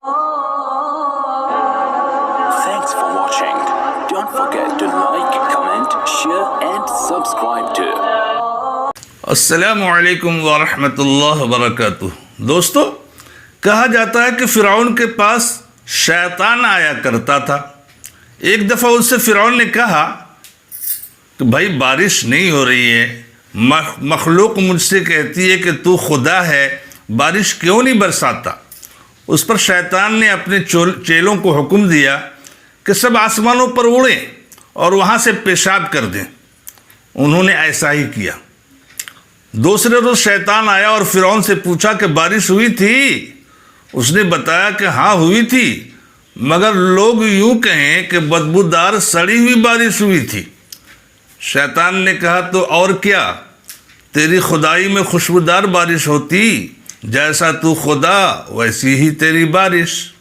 Thanks for watching. Don't forget to like, comment, share and subscribe to السلام علیکم ورحمۃ اللہ وبرکاتہ۔ دوستو، کہا جاتا ہے کہ فرعون کے پاس شیطان آیا کرتا تھا۔ ایک دفعہ اس سے فرعون نے کہا کہ بھائی بارش نہیں ہو رہی ہے، مخلوق مجھ سے کہتی ہے کہ تو خدا ہے، بارش کیوں نہیں برساتا؟ اس پر شیطان نے اپنے چیلوں کو حکم دیا کہ سب آسمانوں پر اڑیں اور وہاں سے پیشاب کر دیں۔ انہوں نے ایسا ہی کیا۔ دوسرے روز شیطان آیا اور فرعون سے پوچھا کہ بارش ہوئی تھی؟ اس نے بتایا کہ ہاں ہوئی تھی، مگر لوگ یوں کہیں کہ بدبودار سڑی ہوئی بارش ہوئی تھی۔ شیطان نے کہا تو اور کیا، تیری خدائی میں خوشبودار بارش ہوتی، جیسا تو خدا ویسی ہی تیری بارش۔